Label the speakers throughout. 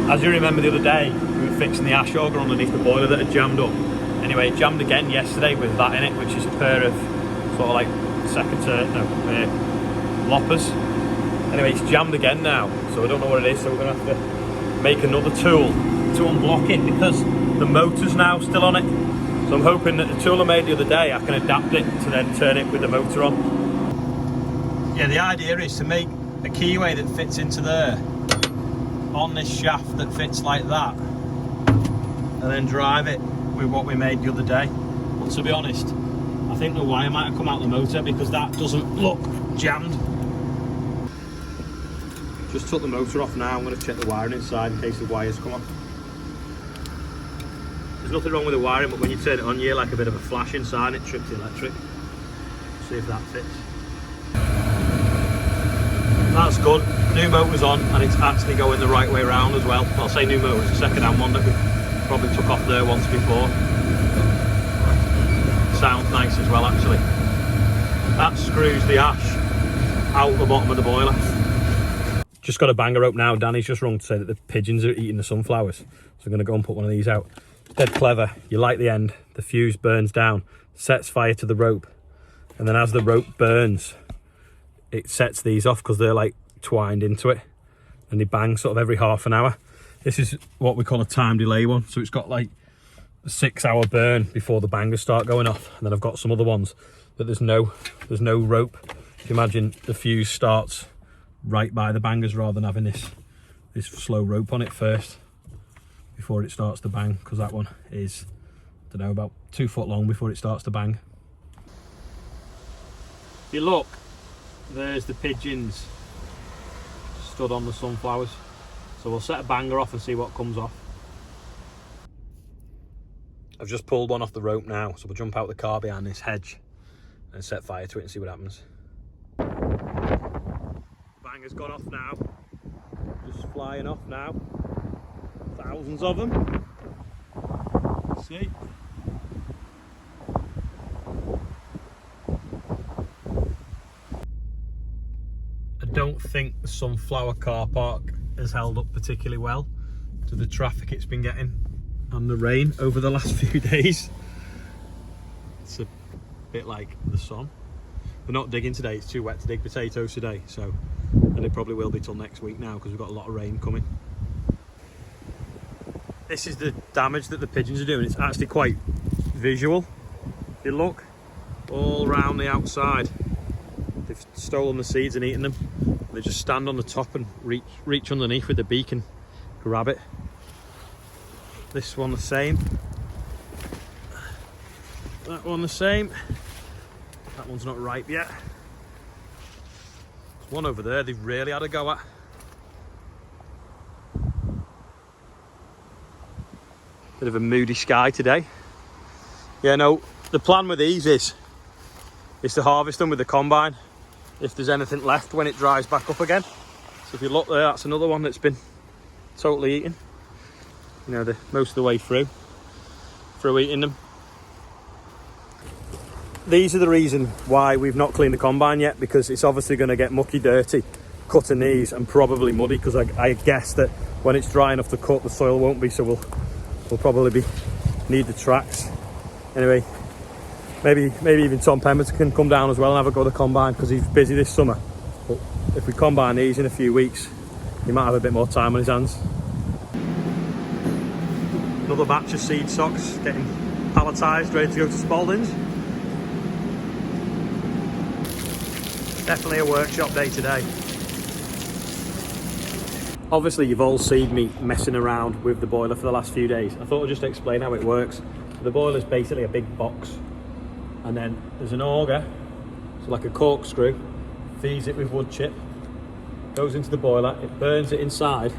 Speaker 1: As you remember the other day, we were fixing the ash auger underneath the boiler that had jammed up. Anyway, it jammed again yesterday with that in it, which is a pair of sort of like loppers. Anyway, it's jammed again now, so I don't know what it is, so we're going to have to make another tool to unblock it because the motor's now still on it. So I'm hoping that the tool I made the other day, I can adapt it to then turn it with the motor on. Yeah, the idea is to make a keyway that fits into there on this shaft that fits like that, and then drive it with what we made the other day. But to be honest, I think the wire might have come out the motor because that doesn't look jammed. Just took the motor off now. I'm going to check the wiring inside in case the wires come off. There's nothing wrong with the wiring, but when you turn it on, you hear like a bit of a flash inside and it trips the electric. See if that fits. That's good. New motor's on and it's actually going the right way around as well. Well, I'll say new motor, it's a second-hand one that we probably took off there once before. Sounds nice as well, actually. That screws the ash out the bottom of the boiler. Just got a banger rope now. Danny's just rung to say that the pigeons are eating the sunflowers. So I'm going to go and put one of these out. Dead clever. You light the end, the fuse burns down, sets fire to the rope. And then as the rope burns, it sets these off because they're like twined into it. And they bang sort of every half an hour. This is what we call a time delay one. So it's got like a 6-hour burn before the bangers start going off. And then I've got some other ones that there's no rope. If you imagine the fuse starts right by the bangers rather than having this slow rope on it first before it starts to bang, because that one is, I don't know, about 2 foot long before it starts to bang. If you look, there's the pigeons stood on the sunflowers. So we'll set a banger off and see what comes off. I've just pulled one off the rope now, so we'll jump out the car behind this hedge and set fire to it and see what happens. Banger's gone off now, just flying off now. Thousands of them. See? I don't think the sunflower car park has held up particularly well to the traffic it's been getting and the rain over the last few days. It's a bit like the sun. We're not digging today, it's too wet to dig potatoes today, so, and it probably will be till next week now because we've got a lot of rain coming. This is the damage that the pigeons are doing. It's actually quite visual. If you look all around the outside, they've stolen the seeds and eaten them. They just stand on the top and reach underneath with the beak and grab it. This one the same. That one the same. That one's not ripe yet. There's one over there they've really had a go at. Bit of a moody sky today. Yeah, no, the plan with these is to harvest them with the combine if there's anything left when it dries back up again. So if you look there, that's another one that's been totally eaten. You know, most of the way through eating them. These are the reason why we've not cleaned the combine yet, because it's obviously going to get mucky, dirty, cutting these, and probably muddy, because I guess that when it's dry enough to cut, the soil won't be, so we'll probably need the tracks. Anyway, maybe even Tom Pemberton can come down as well and have a go at the combine because he's busy this summer. But if we combine these in a few weeks, he might have a bit more time on his hands. Another batch of seed socks getting palletised, ready to go to Spalding's. Definitely a workshop day today. Obviously you've all seen me messing around with the boiler for the last few days. I thought I'd just explain how it works. The boiler is basically a big box, and then there's an auger, so like a corkscrew, feeds it with wood chip, goes into the boiler, it burns it inside,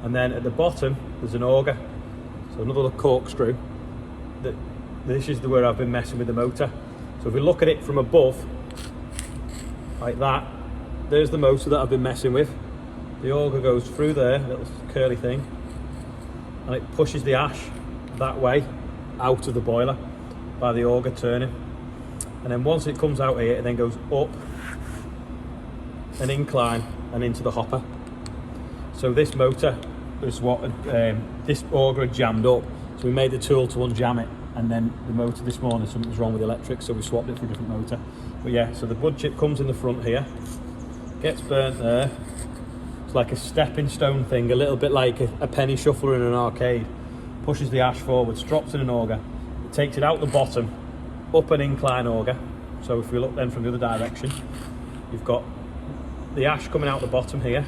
Speaker 1: and then at the bottom there's an auger, so another corkscrew. This is where I've been messing with the motor. So if we look at it from above, like that, there's the motor that I've been messing with. The auger goes through there, little curly thing, and it pushes the ash that way out of the boiler by the auger turning. And then once it comes out here, it then goes up an incline and into the hopper. So this motor is what this auger had jammed up, so we made the tool to unjam it, and then the motor this morning, something was wrong with the electric, so we swapped it for a different motor. But yeah, so the wood chip comes in the front here, gets burnt there. It's like a stepping stone thing, a little bit like a penny shuffler in an arcade. Pushes the ash forwards, drops in an auger, it takes it out the bottom, up an incline auger. So if we look then from the other direction, you've got the ash coming out the bottom here,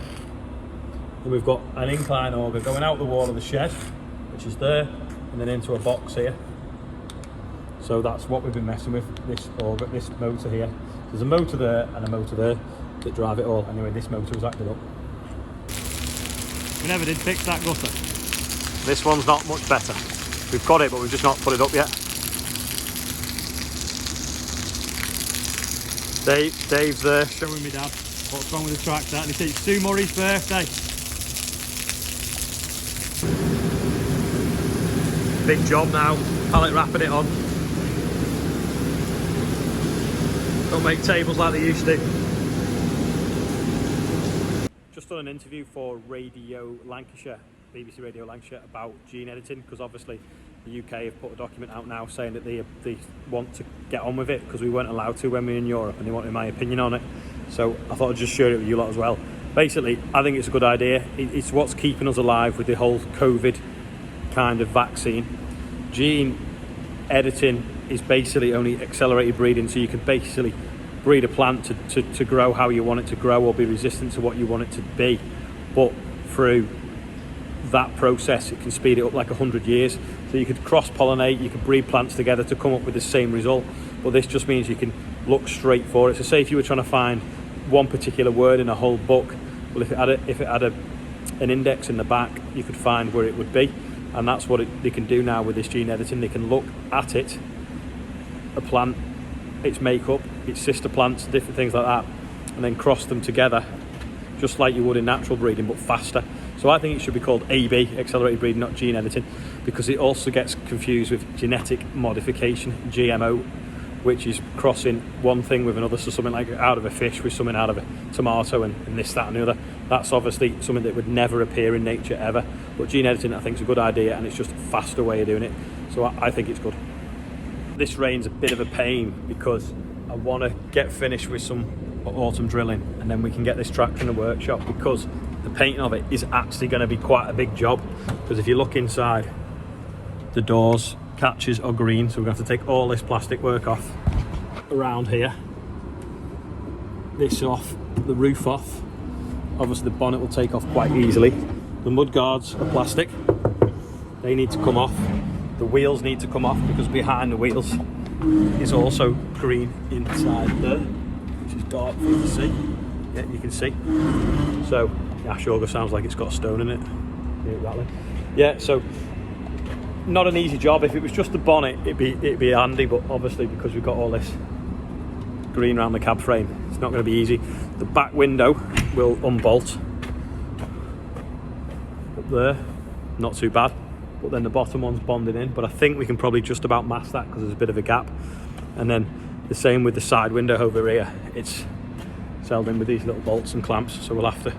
Speaker 1: and we've got an incline auger going out the wall of the shed, which is there, and then into a box here. So that's what we've been messing with, this auger, this motor here. There's a motor there and a motor there that drive it all. Anyway, this motor was acted up. We never did fix that gutter. This one's not much better. We've got it, but we've just not put it up yet. Dave's there showing me dad what's wrong with the tractor, and he said it's Sue Murray's birthday. Big job now, pallet wrapping it on. Don't make tables like they used to. Just done an interview for Radio Lancashire, BBC Radio Lancashire, about gene editing, because obviously the UK have put a document out now saying that they want to get on with it, because we weren't allowed to when we were in Europe, and they wanted my opinion on it. So I thought I'd just share it with you lot as well. Basically, I think it's a good idea. It's what's keeping us alive with the whole COVID kind of vaccine. Gene editing is basically only accelerated breeding, so you can basically breed a plant to grow how you want it to grow, or be resistant to what you want it to be. But through that process, it can speed it up like 100 years. So you could cross-pollinate, you could breed plants together to come up with the same result. But this just means you can look straight for it. So say if you were trying to find one particular word in a whole book, well, if it had an index in the back, you could find where it would be. And that's what they can do now with this gene editing. They can look at it, a plant, its makeup, its sister plants, different things like that, and then cross them together, just like you would in natural breeding, but faster. So I think it should be called AB, accelerated breeding, not gene editing, because it also gets confused with genetic modification, GMO, which is crossing one thing with another. So something like out of a fish with something out of a tomato, and this, that and the other. That's obviously something that would never appear in nature ever. But gene editing, I think, is a good idea, and it's just a faster way of doing it. So I think it's good. This rain's a bit of a pain because I want to get finished with some autumn drilling, and then we can get this tractor in the workshop, because the painting of it is actually going to be quite a big job. Because if you look inside, the doors, catches are green, so we're going to have to take all this plastic work off around here, this off, the roof off. Obviously the bonnet will take off quite easily. The mud guards are plastic, they need to come off. The wheels need to come off, because behind the wheels is also green inside there, which is dark for you to see. Yeah, you can see. So the ash auger sounds like it's got a stone in it. Yeah, rattling. Yeah, so not an easy job. If it was just the bonnet, it'd be handy, but obviously because we've got all this green around the cab frame, it's not going to be easy. The back window will unbolt up there, not too bad, but then the bottom one's bonded in, but I think we can probably just about mask that because there's a bit of a gap. And then the same with the side window over here, it's held in with these little bolts and clamps, so we'll have to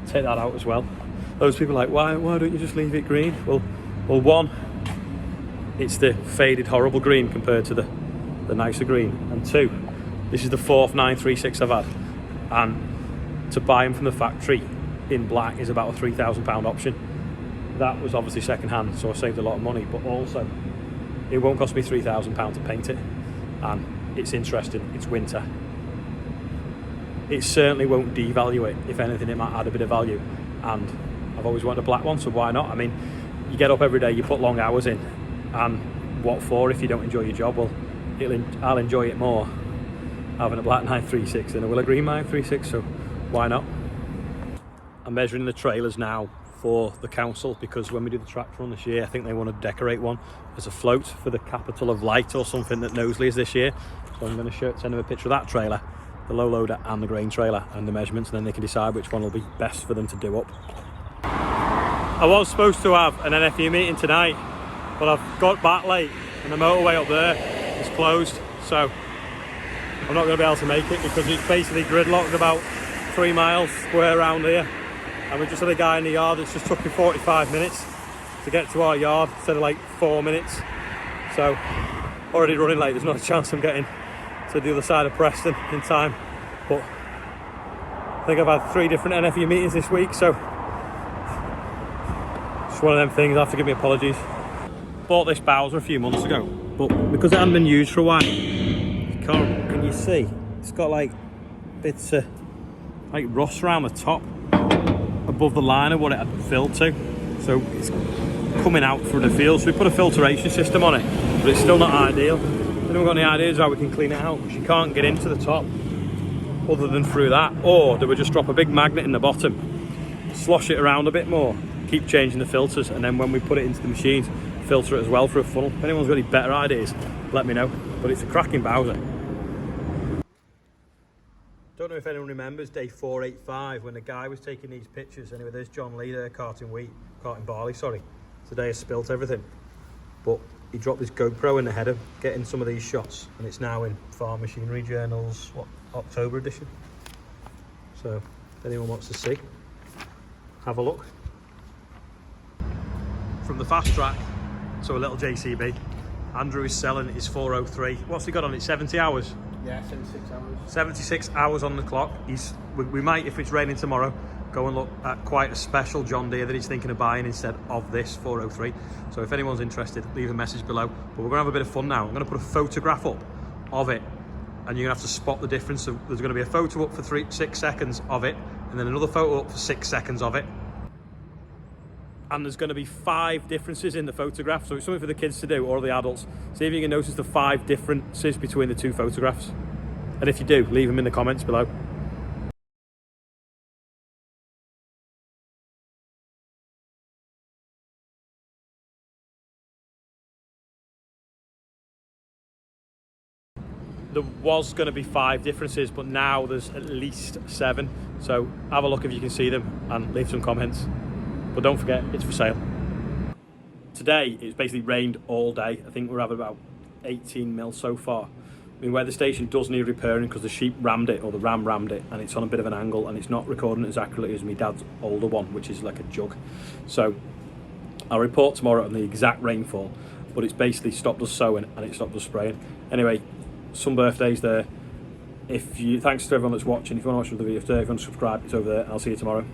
Speaker 1: take that out as well. Those people are like, why don't you just leave it green? Well, one, it's the faded horrible green compared to the nicer green, and two, this is the fourth 936 I've had, and to buy them from the factory in black is about a £3,000 option. That was obviously second hand, so I saved a lot of money, but also it won't cost me £3,000 to paint it, and it's interesting, it's winter. It certainly won't devalue it. If anything, it might add a bit of value, and I've always wanted a black one, so why not? I mean, you get up every day, you put long hours in, and what for if you don't enjoy your job? Well, I'll enjoy it more having a black 936 than I will a green 936, so why not? I'm measuring the trailers now for the council, because when we do the tractor run this year, I think they want to decorate one as a float for the capital of light or something that Knowsley is this year. So I'm going to send them a picture of that trailer, the low loader and the grain trailer, and the measurements, and then they can decide which one will be best for them to do up. I was supposed to have an NFU meeting tonight, but I've got back late and the motorway up there is closed, so I'm not going to be able to make it, because it's basically gridlocked about 3 miles square around here. And we just had a guy in the yard that's just took me 45 minutes to get to our yard instead of like 4 minutes. So already running late, there's not a chance I'm getting to the other side of Preston in time. But I think I've had 3 different NFU meetings this week, so it's one of them things. I have to give me apologies. Bought this Bowser a few months ago, but because it hadn't been used for a while, can you see? It's got like bits of like rust around the top above the line of what it had filled to, so it's coming out through the field. So we put a filtration system on it, but it's still not ideal. Anyone got any ideas how we can clean it out? Because you can't get into the top other than through that, or do we just drop a big magnet in the bottom, slosh it around a bit more, keep changing the filters, and then when we put it into the machines, filter it as well through a funnel? If anyone's got any better ideas, let me know. But it's a cracking Bowser. Don't know if anyone remembers Day557 when the guy was taking these pictures. Anyway, there's John Lee there carting barley, sorry. Today has spilt everything. But he dropped his GoPro in the header, getting some of these shots, and it's now in Farm Machinery Journal's, October edition. So, if anyone wants to see, have a look. From the fast track to a little JCB, Andrew is selling his 403. What's he got on it? 70 hours?
Speaker 2: Yeah, 76 hours.
Speaker 1: 76 hours on the clock. We might, if it's raining tomorrow, go and look at quite a special John Deere that he's thinking of buying instead of this 403. So if anyone's interested, leave a message below. But we're going to have a bit of fun now. I'm going to put a photograph up of it, and you're going to have to spot the difference. So there's going to be a photo up for 6 seconds of it, and then another photo up for 6 seconds of it. And there's going to be 5 differences in the photograph, so it's something for the kids to do, or the adults. See if you can notice the 5 differences between the 2 photographs. And if you do, leave them in the comments below. There was going to be 5 differences, but now there's at least 7. So have a look if you can see them and leave some comments. But don't forget, it's for sale. Today, it's basically rained all day. I think we're having about 18 mil so far. I mean, where the station does need repairing because the sheep rammed it, or the ram rammed it, and it's on a bit of an angle, and it's not recording as accurately as my dad's older one, which is like a jug. So I'll report tomorrow on the exact rainfall, but it's basically stopped us sowing and it stopped us spraying. Anyway, some birthdays there. Thanks to everyone that's watching. If you want to watch the video today, if you want to subscribe, it's over there. I'll see you tomorrow.